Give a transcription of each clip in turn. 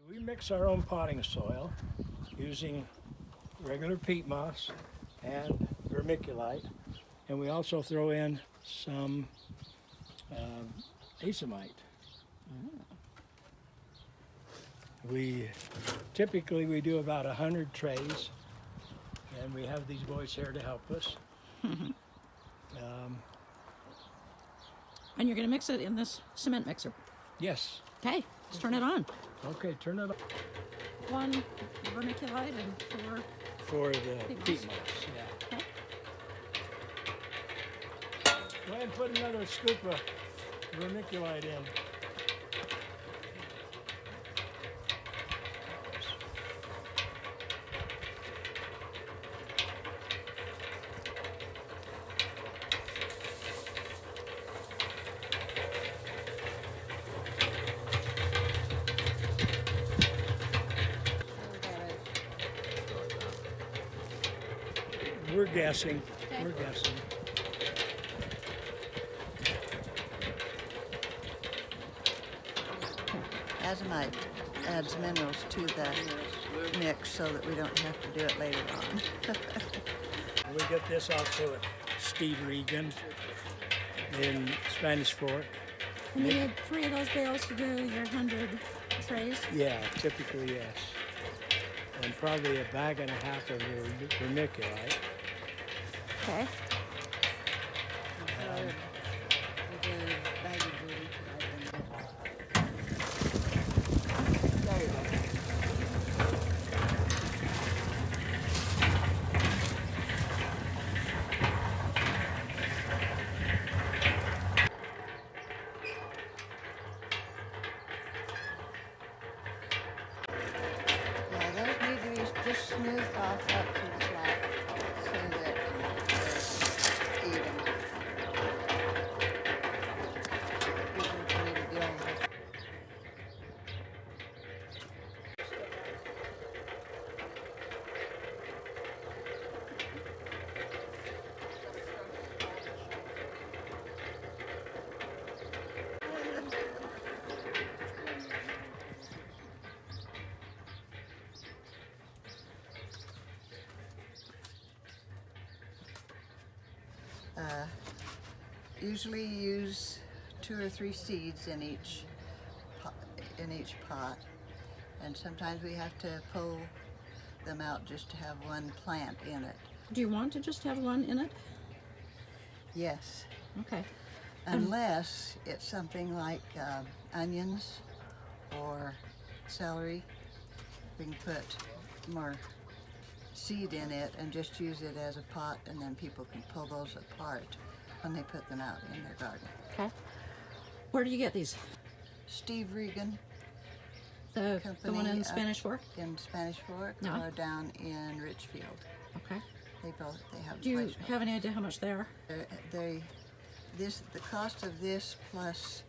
We mix our own potting soil using regular peat moss and vermiculite, and we also throw in some acimite. We typically do about 100 trays, and we have these boys here to help us. And you're going to mix it in this cement mixer. Yes. Okay, let's turn it on. Okay, turn it on. 1 vermiculite and 4 For the peat moss, yeah. Okay. Go ahead and put another scoop of vermiculite in. We're guessing. Okay. We're guessing. Azimite adds minerals to the mix so that we don't have to do it later on. We get this also at Steve Regan in Spanish Fork. And you need 3 of those bales to do your 100 trays. Yeah, typically yes. And probably a bag and a half of vermiculite. Okay. Yeah, those need to be just smoothed off up to the flat so that they're even. Even for me to deal with. Usually use 2 or 3 seeds in each pot, and sometimes we have to pull them out just to have one plant in it. Do you want to just have 1 in it? Yes, Okay. unless it's something like onions or celery. We can put more seed in it and just use it as a pot, and then people can pull those apart when they put them out in their garden. Okay. Where do you get these? Steve Regan The Company, one in Spanish Fork? in Spanish Fork Yeah. or down in Richfield. Okay. They have. Do you placement. have any idea how much they are? The cost of this plus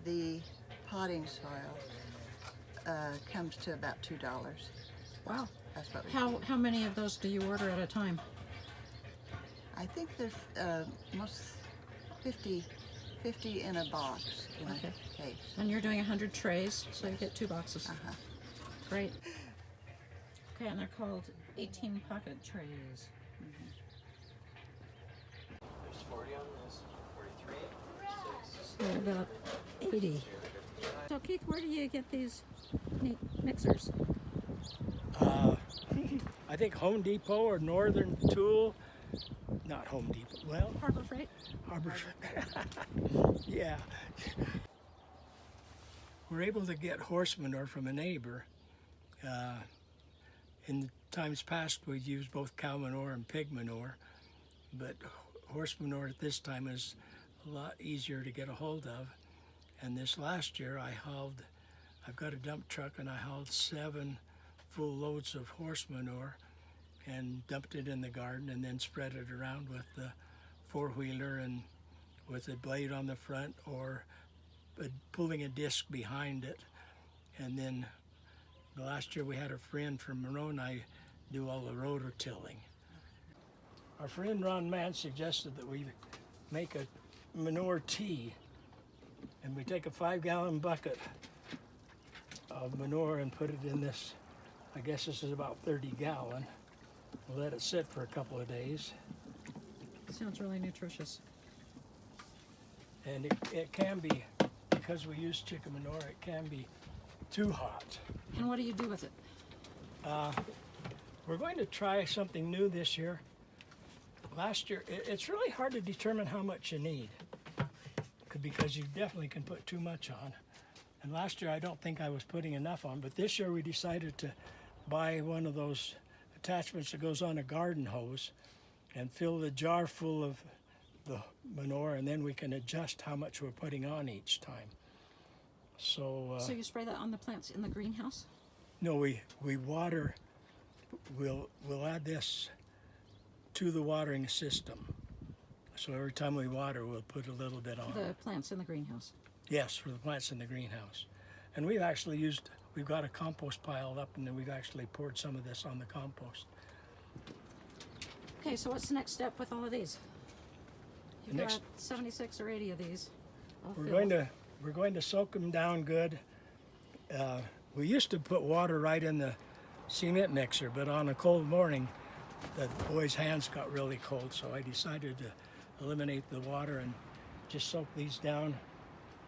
the potting soil comes to about $2. Wow. That's what we How pay. how many of those do you order at a time? I think there's most 50 in a box in Okay. a case. And you're doing 100 trays, so you get 2 boxes. Uh-huh. Great. Okay, and they're called 18 pocket trays. There's 40 on this, 43, So about 80. So Keith, where do you get these neat mixers? I think Home Depot or Northern Tool. Not Home Depot. Well, Harbor Freight? Harbor. Yeah. We're able to get horse manure from a neighbor. In times past, we've used both cow manure and pig manure, but horse manure at this time is a lot easier to get a hold of. And this last year, I've got a dump truck, and I hauled 7 full loads of horse manure and dumped it in the garden, and then spread it around with the 4-wheeler and with a blade on the front, or pulling a disc behind it. And then the last year we had a friend from Moroni do all the rototilling. Our friend Ron Mann suggested that we make a manure tea, and we take a 5-gallon bucket of of manure and put it in this. I guess this is about 30 gallon. We'll let it sit for a couple of days. Sounds really nutritious. And it can be, because we use chicken manure, it can be too hot. And what do you do with it? We're going to try something new this year. Last year, it's really hard to determine how much you need, because you definitely can put too much on. And last year I don't think I was putting enough on, but this year we decided to buy one of those attachments that goes on a garden hose and fill the jar full of the manure, and then we can adjust how much we're putting on each time. So you spray that on the plants in the greenhouse? no, we water. We'll add this to the watering system. So every time we water, we'll put a little bit on. The plants in the greenhouse. Yes, for the plants in the greenhouse. And we've got a compost pile up, and then we've actually poured some of this on the compost. Okay, so what's the next step with all of these? You've next- got 76 or 80 of these. all We're filled. going to soak them down good. We used to put water right in the cement mixer, but on a cold morning, the boys' hands got really cold, so I decided to eliminate the water and just soak these down.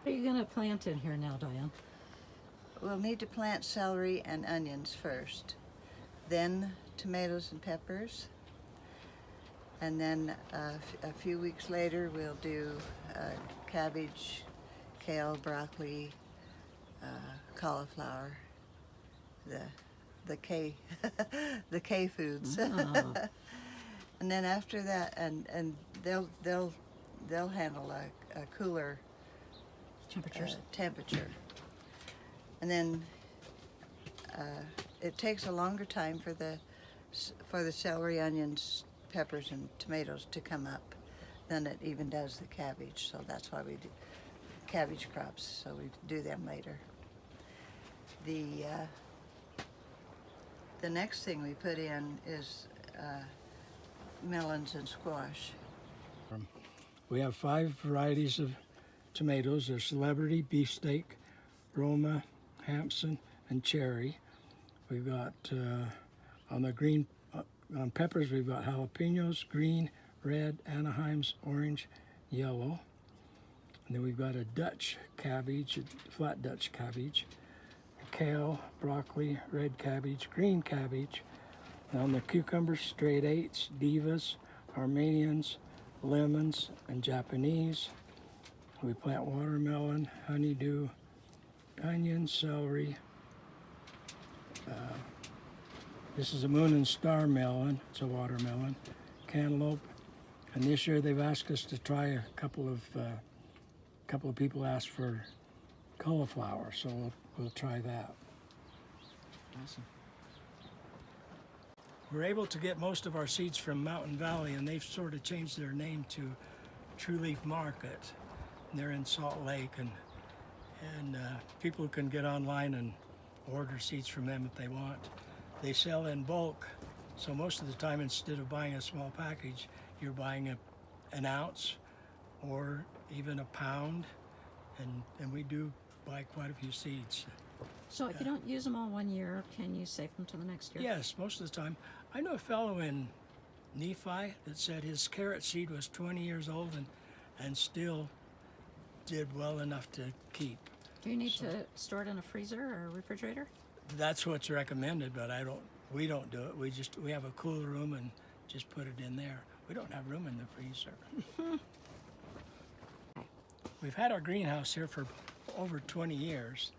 What are you going to plant in here now, Diane? We'll need to plant celery and onions first, then tomatoes and peppers, and then a few weeks later we'll do cabbage, kale, broccoli, cauliflower, the K the K foods. Oh. And then after that, and they'll handle a cooler Temperatures. temperature. And then it takes a longer time for the celery, onions, peppers, and tomatoes to come up than it even does the cabbage. So that's why we do cabbage crops. So we do them later. The next thing we put in is melons and squash. We have 5 varieties of tomatoes. There's Celebrity, Beefsteak, Roma, Hampson, and Cherry. We've got on peppers we've got jalapenos, green, red, Anaheims, orange, yellow. And then we've got a Dutch cabbage, a flat Dutch cabbage, kale, broccoli, red cabbage, green cabbage. And on the cucumbers, straight 8s, divas, Armenians, lemons, and Japanese. We plant watermelon, honeydew, onion, celery. This is a moon and star melon. It's a watermelon, cantaloupe. And this year they've asked us to try a couple of people asked for cauliflower, so we'll try that. Awesome. We're able to get most of our seeds from Mountain Valley, and they've sort of changed their name to True Leaf Market. And they're in Salt Lake, and people can get online and order seeds from them if they want. They sell in bulk, so most of the time instead of buying a small package, you're buying an ounce or even a pound, and we do buy quite a few seeds. So if you don't use them all one year, can you save them to the next year? Yes, most of the time. I know a fellow in Nephi that said his carrot seed was 20 years old and still did well enough to keep. Do you need to store it in a freezer or a refrigerator? That's what's recommended, but we don't do it. We have a cool room and just put it in there. We don't have room in the freezer. We've had our greenhouse here for over 20 years,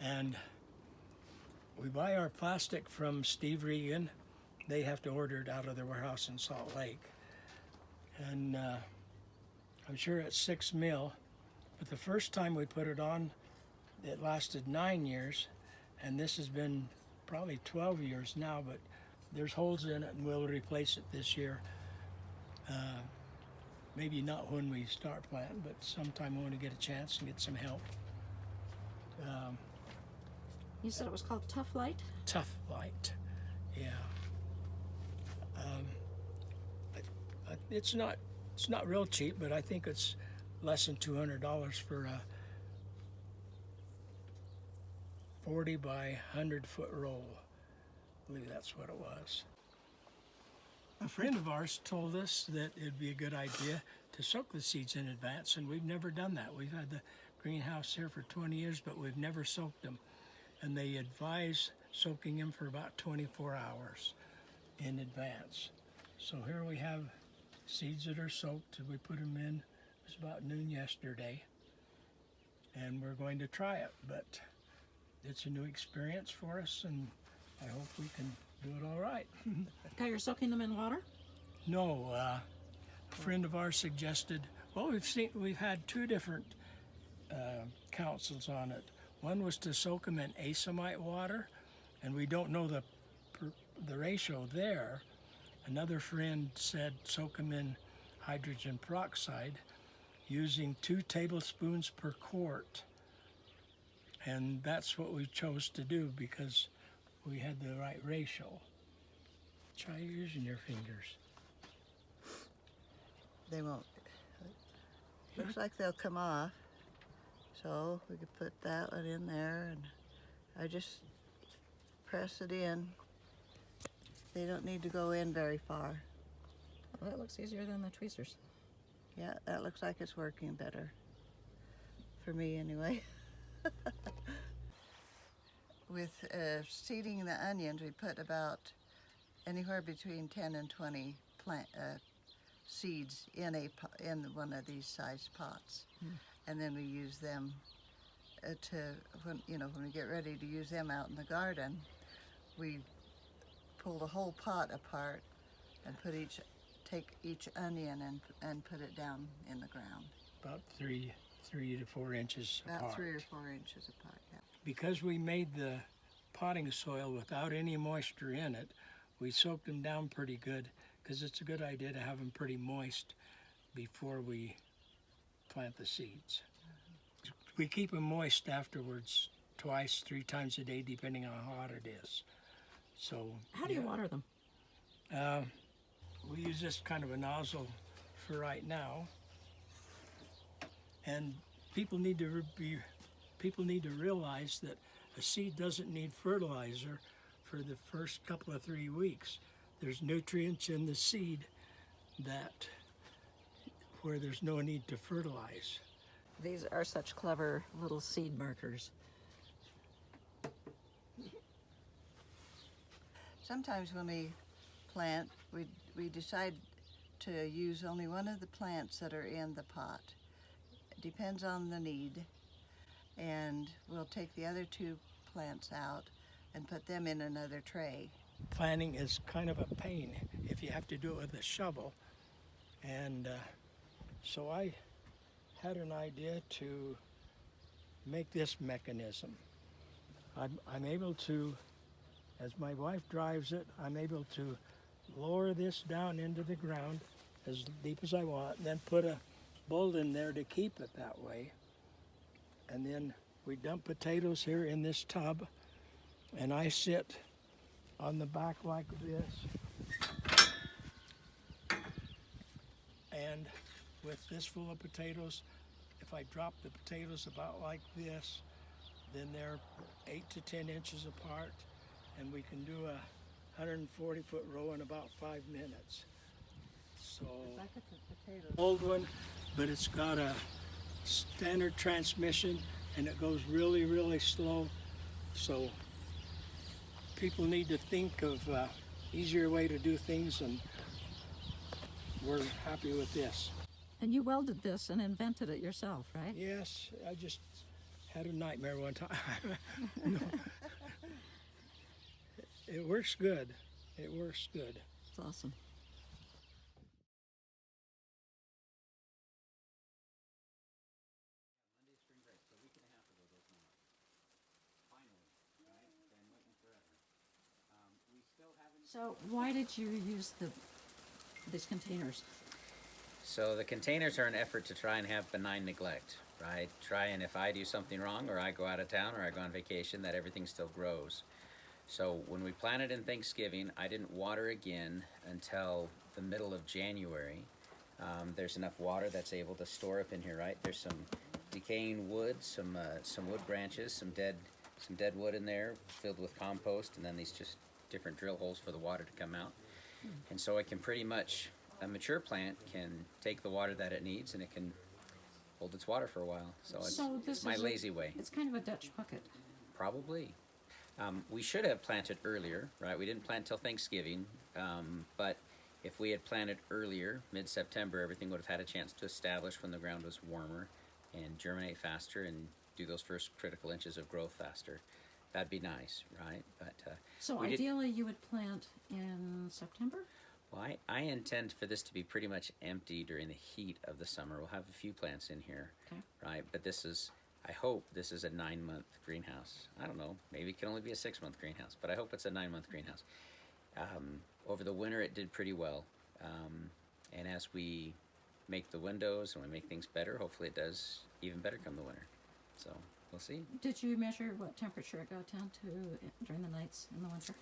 and we buy our plastic from Steve Regan. They have to order it out of their warehouse in Salt Lake. And I'm sure it's 6 mil, but the first time we put it on, it lasted 9 years, and this has been probably 12 years now, but there's holes in it, and we'll replace it this year. Maybe not when we start planting, but sometime when we get a chance and get some help. You said it was called Tough Light? Tough Light, yeah. It's not real cheap, but I think it's less than $200 for 40 by 100-foot roll. I believe that's what it was. A friend of ours told us that it'd be a good idea to soak the seeds in advance, and we've never done that. We've had the greenhouse here for 20 years, but we've never soaked them. And they advise soaking them for about 24 hours in advance. So here we have seeds that are soaked. We put them in, it was about noon yesterday, and we're going to try it. But it's a new experience for us, and I hope we can do it all right. Okay, you're soaking them in water? No, a friend of ours suggested, well, we've had two different counsels on it. One was to soak them in acimite water, and we don't know the ratio there. Another friend said soak them in hydrogen peroxide using 2 tablespoons per quart. And that's what we chose to do because we had the right ratio. Try using your fingers. They won't. Looks like they'll come off. So we could put that one in there, and I just press it in. They don't need to go in very far. Well, that looks easier than the tweezers. Yeah, that looks like it's working better. For me, anyway. With seeding the onions, we put about anywhere between 10 and 20 seeds in one of these sized pots. And then we use them when we get ready to use them out in the garden, we pull the whole pot apart and take each onion and put it down in the ground. About 3 to 4 inches apart. About 3 or 4 inches apart, yeah. Because we made the potting soil without any moisture in it, we soaked them down pretty good because it's a good idea to have them pretty moist before we plant the seeds. We keep them moist afterwards, 2, 3 times a day, depending on how hot it is. So How do you water them? We use this kind of a nozzle for right now, and people need to realize that a seed doesn't need fertilizer for the first couple of 3 weeks. There's nutrients in the seed where there's no need to fertilize. These are such clever little seed markers. Sometimes when we plant, we decide to use only one of the plants that are in the pot. It depends on the need, and we'll take the other 2 plants out and put them in another tray. Planting is kind of a pain if you have to do it with a shovel, and so I had an idea to make this mechanism. I'm able to, as my wife drives it, I'm able to lower this down into the ground as deep as I want, and then put a bolt in there to keep it that way. And then we dump potatoes here in this tub, and I sit on the back like this. And with this full of potatoes, if I drop the potatoes about like this, then they're 8 to 10 inches apart, and we can do a 140-foot row in about 5 minutes. So, old one, but it's got a standard transmission, and it goes really, really slow. So people need to think of easier way to do things, and we're happy with this. And you welded this and invented it yourself, right? Yes, I just had a nightmare one time. No. It works good. It works good. It's awesome. So why did you use these containers? So the containers are an effort to try and have benign neglect, right? Try and if I do something wrong or I go out of town or I go on vacation, that everything still grows. So when we planted in Thanksgiving, I didn't water again until the middle of January. There's enough water that's able to store up in here, right? There's some decaying wood, some wood branches, some dead some dead wood in there filled with compost, and then these just different drill holes for the water to come out. And so it can pretty much, a mature plant can take the water that it needs and it can hold its water for a while. So it's my lazy way. It's kind of a Dutch bucket. Probably. We should have planted earlier, right? We didn't plant till Thanksgiving, but if we had planted earlier, mid-September, everything would have had a chance to establish when the ground was warmer and germinate faster and do those first critical inches of growth faster. That'd be nice, right? But So we did- ideally you would plant in September? well, I intend for this to be pretty much empty during the heat of the summer. We'll have a few plants in here, Okay. right? But this is, I hope this is a 9-month greenhouse. I don't know, maybe it can only be a 6-month greenhouse, but I hope it's a 9-month greenhouse. Over the winter it did pretty well. And as we make the windows and we make things better, hopefully it does even better come the winter. So we'll see. Did you measure what temperature it got down to during the nights in the winter?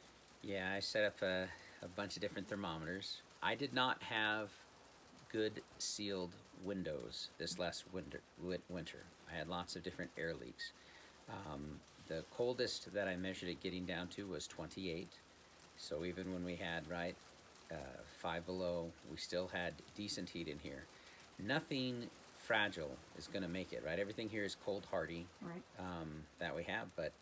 Yeah, I set up a bunch of different thermometers. I did not have good sealed windows this last winter. I had lots of different air leaks. The coldest that I measured it getting down to was 28. So even when we had, 5 below, we still had decent heat in here. Nothing fragile is going to make it, right? Everything here is cold hardy Right. that we have, but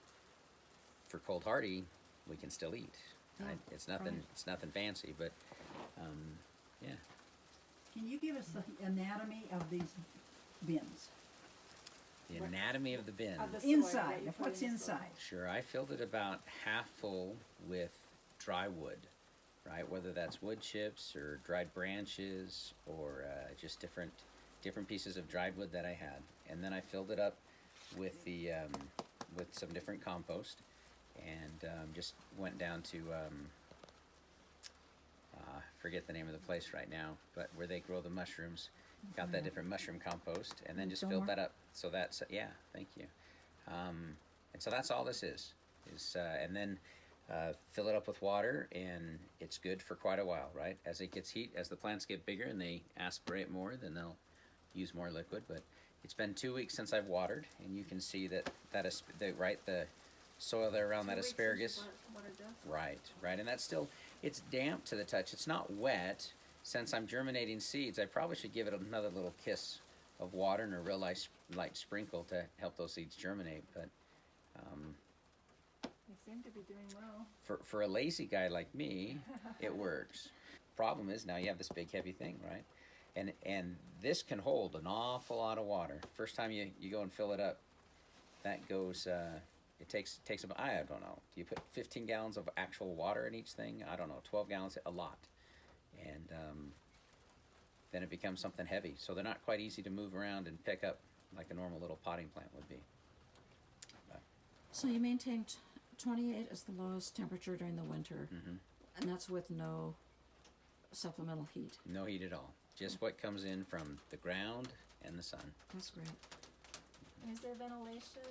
for cold hardy, we can still eat. Yeah, Right? It's nothing. right. It's nothing fancy, but yeah. Can you give us the anatomy of these bins? The anatomy of the bin. Of the soil Inside, that you of put what's in the soil. inside. Sure, I filled it about half full with dry wood, right? Whether that's wood chips or dried branches or just different pieces of dried wood that I had, and then I filled it up with the with some different compost, and just went down to forget the name of the place right now, but where they grow the mushrooms. Got that different mushroom compost, and then just filled Fillmore? that up. So that's thank you. And so that's all this is and then fill it up with water, and it's good for quite a while, right? As it gets heat, as the plants get bigger and they aspirate more, then they'll use more liquid. But it's been 2 weeks since I've watered, and you can see that is the soil there around that 2 weeks asparagus. is what it does. Right, and that's still, it's damp to the touch. It's not wet. Since I'm germinating seeds, I probably should give it another little kiss of water and a real light sprinkle to help those seeds germinate. But You seem to be doing well. for a lazy guy like me, it works. Problem is now you have this big heavy thing, right? And this can hold an awful lot of water. First time you go and fill it up, that goes. It takes about, I don't know. Do you put 15 gallons of actual water in each thing? I don't know. 12 gallons, a lot. And then it becomes something heavy. So they're not quite easy to move around and pick up like a normal little potting plant would be. So you maintained 28 as the lowest temperature during the winter, and that's with no supplemental heat. No heat at all. Just what comes in from the ground and the sun. That's great. Is there ventilation?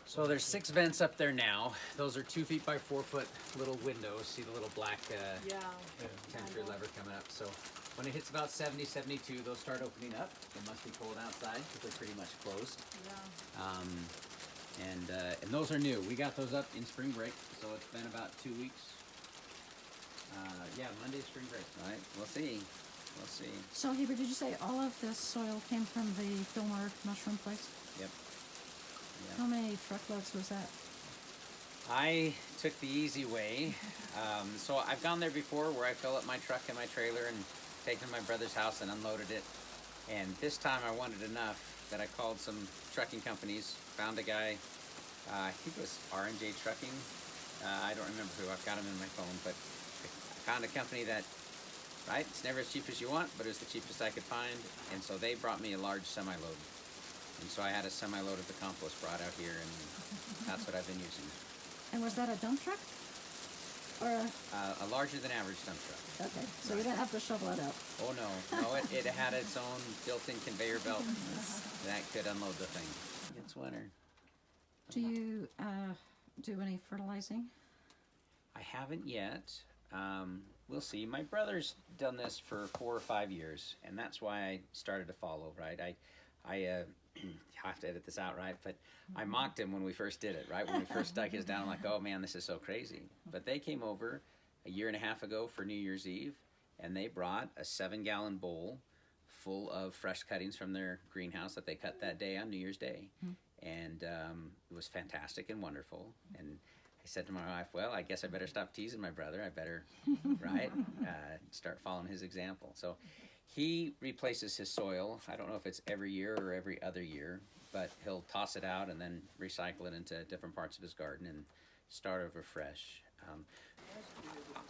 So there's 6 vents up there now. Those are 2 feet by 4 foot little windows. See the little black Yeah. temperature lever coming up. So when it hits about 70, 72, those start opening up. It must be cold outside because they're pretty much closed. Yeah. And those are new. We got those up in spring break, so it's been about 2 weeks. Monday's spring break, right? We'll see. So Heber, did you say all of this soil came from the Fillmore mushroom place? Yep. How many truckloads was that? I took the easy way. So I've gone there before where I fill up my truck and my trailer and taken to my brother's house and unloaded it. And this time I wanted enough that I called some trucking companies, found a guy, I think it was R&J Trucking. I don't remember who, I've got him in my phone, but I found a company that, right, it's never as cheap as you want, but it was the cheapest I could find. And so they brought me a large semi-load. And so I had a semi-load of the compost brought out here, and that's what I've been using. And was that a dump truck? Or A larger than average dump truck. okay, so you didn't have to shovel it out. Oh no, it had its own built-in conveyor belt that could unload the thing. It's winter. Do you do any fertilizing? I haven't yet. We'll see. My brother's done this for 4 or 5 years, and that's why I started to follow, right? I have to edit this out, right? But I mocked him when we first did it, right? When we first stuck his down, I'm like, oh man, this is so crazy. But they came over a year and a half ago for New Year's Eve, and they brought a 7-gallon bowl full of fresh cuttings from their greenhouse that they cut that day on New Year's Day. And it was fantastic and wonderful. And I said to my wife, well, I guess I better stop teasing my brother. I better, right, start following his example. So he replaces his soil. I don't know if it's every year or every other year, but he'll toss it out and then recycle it into different parts of his garden and start over fresh.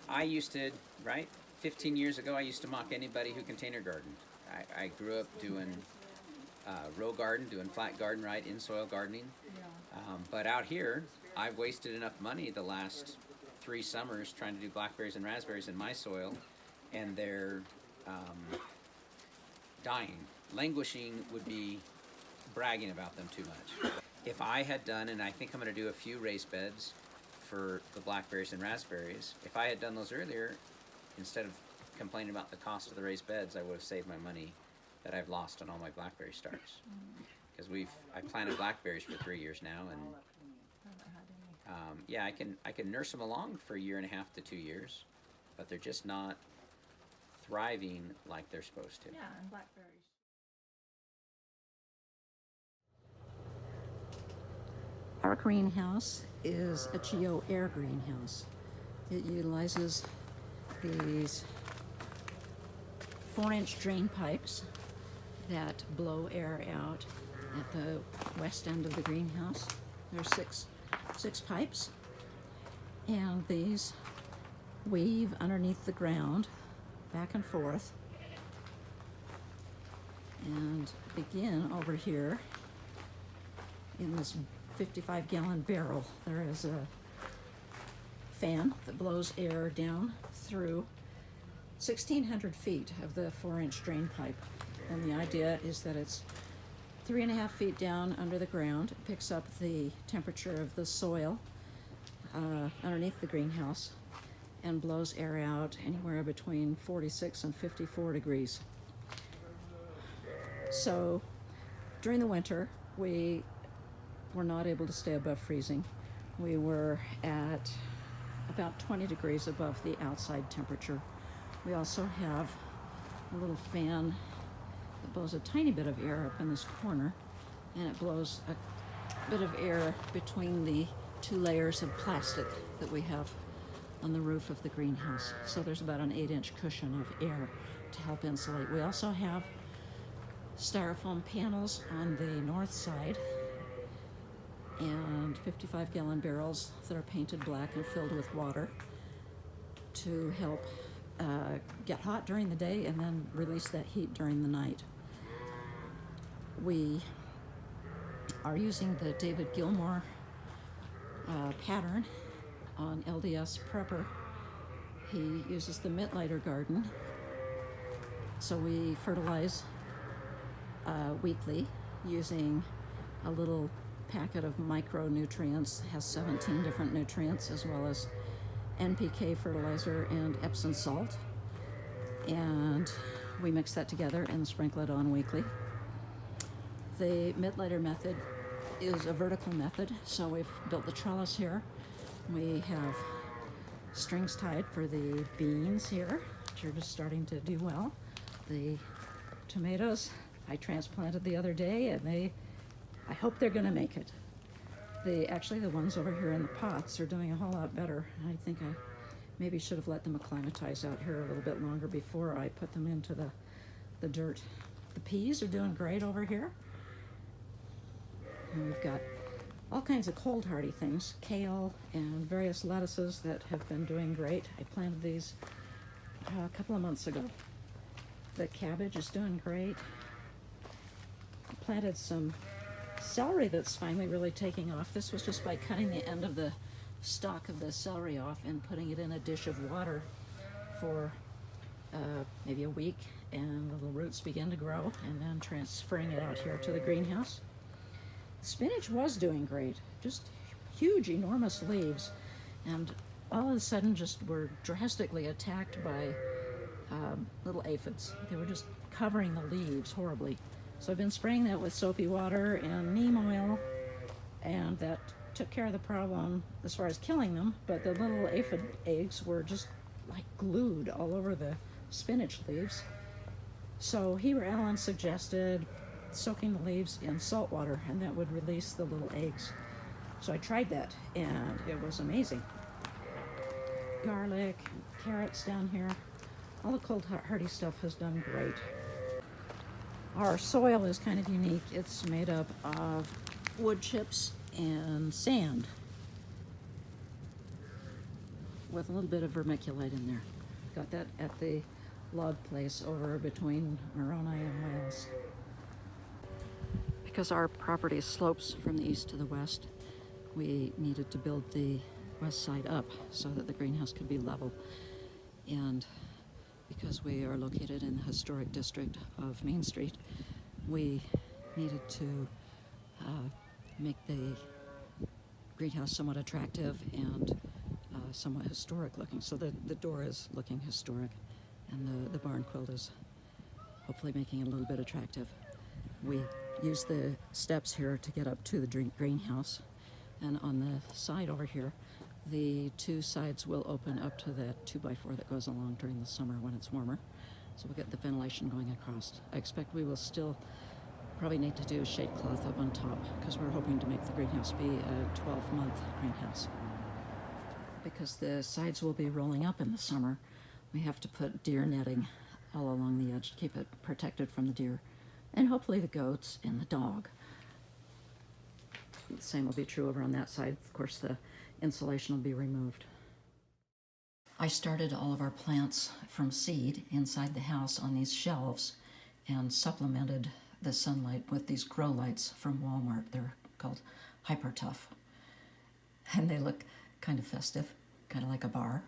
I used to, right, 15 years ago, I used to mock anybody who container gardened. I grew up doing row garden, doing flat garden, right, in soil gardening. But out here, I've wasted enough money the last 3 summers trying to do blackberries and raspberries in my soil, and they're dying. Languishing would be bragging about them too much. If I had done, and I think I'm going to do a few raised beds for the blackberries and raspberries, if I had done those earlier, instead of complaining about the cost of the raised beds, I would have saved my money that I've lost on all my blackberry starts. Because I planted blackberries for 3 years now, and yeah, I can nurse them along for a year and a half to 2 years, but they're just not thriving like they're supposed to. Yeah, and blackberries. Our greenhouse is a geo-air greenhouse. It utilizes these 4-inch drain pipes that blow air out at the west end of the greenhouse. There's six pipes, and these weave underneath the ground back and forth and begin over here in this 55-gallon barrel. There is a fan that blows air down through 1,600 feet of the 4-inch drain pipe. And the idea is that it's 3.5 feet down under the ground. It picks up the temperature of the soil underneath the greenhouse and blows air out anywhere between 46 and 54 degrees. So during the winter, we were not able to stay above freezing. We were at about 20 degrees above the outside temperature. We also have a little fan that blows a tiny bit of air up in this corner, and it blows a bit of air between the 2 layers of plastic that we have on the roof of the greenhouse. So there's about an 8-inch cushion of air to help insulate. We also have styrofoam panels on the north side and 55-gallon barrels that are painted black and filled with water to help get hot during the day and then release that heat during the night. We are using the David Gilmour pattern on LDS Prepper. He uses the Mittlighter garden. So we fertilize weekly using a little packet of micronutrients. It has 17 different nutrients, as well as NPK fertilizer and Epsom salt. And we mix that together and sprinkle it on weekly. The Mittlighter method is a vertical method, so we've built the trellis here. We have strings tied for the beans here, which are just starting to do well. The tomatoes I transplanted the other day, and I hope they're gonna make it. Actually, the ones over here in the pots are doing a whole lot better. I think I maybe should have let them acclimatize out here a little bit longer before I put them into the dirt. The peas are doing great over here. And we've got all kinds of cold hardy things, kale and various lettuces that have been doing great. I planted these a couple of months ago. The cabbage is doing great. I planted some celery that's finally really taking off. This was just by cutting the end of the stalk of the celery off and putting it in a dish of water for maybe a week, and the little roots begin to grow, and then transferring it out here to the greenhouse. Spinach was doing great, just huge, enormous leaves, and all of a sudden just were drastically attacked by little aphids. They were just covering the leaves horribly. So I've been spraying that with soapy water and neem oil, and that took care of the problem as far as killing them, but the little aphid eggs were just like glued all over the spinach leaves. So Heber Allen suggested soaking the leaves in salt water, and that would release the little eggs. So I tried that, and it was amazing. Garlic, carrots down here, all the cold hardy stuff has done great. Our soil is kind of unique. It's made up of wood chips and sand with a little bit of vermiculite in there. Got that at the log place over between Moroni and Wales. Because our property slopes from the east to the west, we needed to build the west side up so that the greenhouse could be level. And because we are located in the historic district of Main Street, we needed to make the greenhouse somewhat attractive and somewhat historic looking. So the door is looking historic, and the barn quilt is hopefully making it a little bit attractive. We use the steps here to get up to the greenhouse, and on the side over here, the two sides will open up to that 2x4 that goes along during the summer when it's warmer. So we'll get the ventilation going across. I expect we will still probably need to do a shade cloth up on top because we're hoping to make the greenhouse be a 12-month greenhouse. Because the sides will be rolling up in the summer, we have to put deer netting all along the edge to keep it protected from the deer and hopefully the goats and the dog. The same will be true over on that side. Of course, the insulation will be removed. I started all of our plants from seed inside the house on these shelves and supplemented the sunlight with these grow lights from Walmart. They're called Hyper Tough. And they look kind of festive, kind of like a bar.